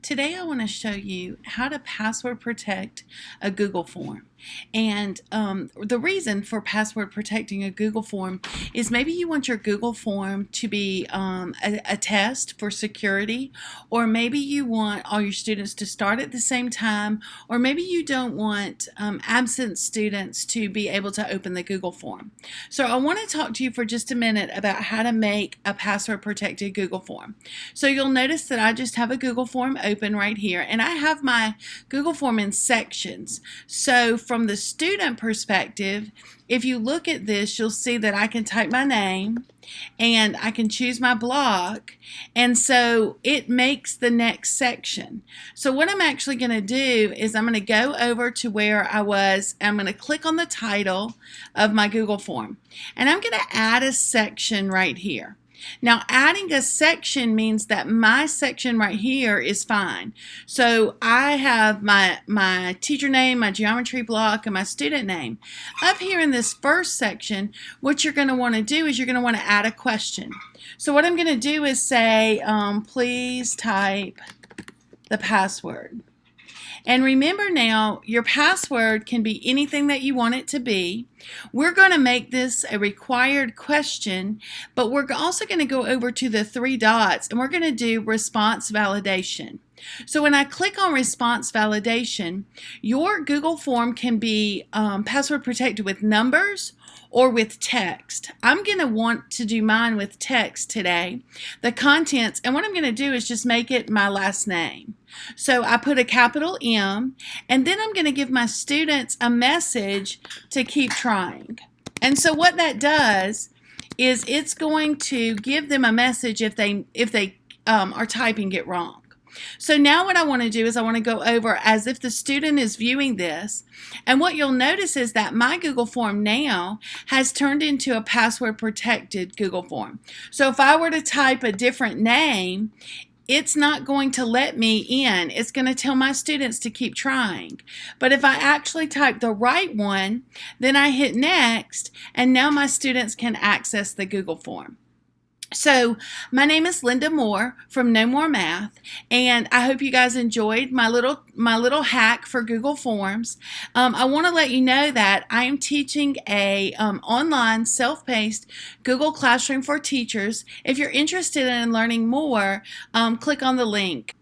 Today I want to show you how to password protect a Google form. And the reason for password protecting a Google form is maybe you want your Google form to be a test for security, or maybe you want all your students to start at the same time, or maybe you don't want absent students to be able to open the Google form. So I want to talk to you for just a minute about how to make a password protected Google form. So you'll notice that I just have a Google form open right here, and I have my Google form in sections. So from the student perspective, if you look at this, you'll see that I can type my name and I can choose my block, and so it makes the next section. So what I'm actually going to do is I'm going to go over to where I was. I'm going to click on the title of my Google form, and I'm going to add a section right here. Now, adding a section means that my section right here is fine. So I have my teacher name, my geometry block, and my student name. Up here in this first section, what you're going to want to do is you're going to want to add a question. So what I'm going to do is say, please type the password. And remember now, your password can be anything that you want it to be. We're going to make this a required question, but we're also going to go over to the three dots and we're going to do response validation. So when I click on response validation, your Google form can be password protected with numbers or with text. I'm going to want to do mine with text today, the contents, and what I'm going to do is just make it my last name. So I put a capital M, and then I'm going to give my students a message to keep trying. And so what that does is it's going to give them a message if they are typing it wrong. So now what I want to do is I want to go over as if the student is viewing this, and what you'll notice is that my Google form now has turned into a password protected Google form. So if I were to type a different name, it's not going to let me in. It's going to tell my students to keep trying. But if I actually type the right one, then I hit next, and now my students can access the Google form. So my name is Linda Moore from No More Math, and I hope you guys enjoyed my little hack for Google Forms. I want to let you know that I am teaching a online self-paced Google Classroom for teachers. If you're interested in learning more, click on the link.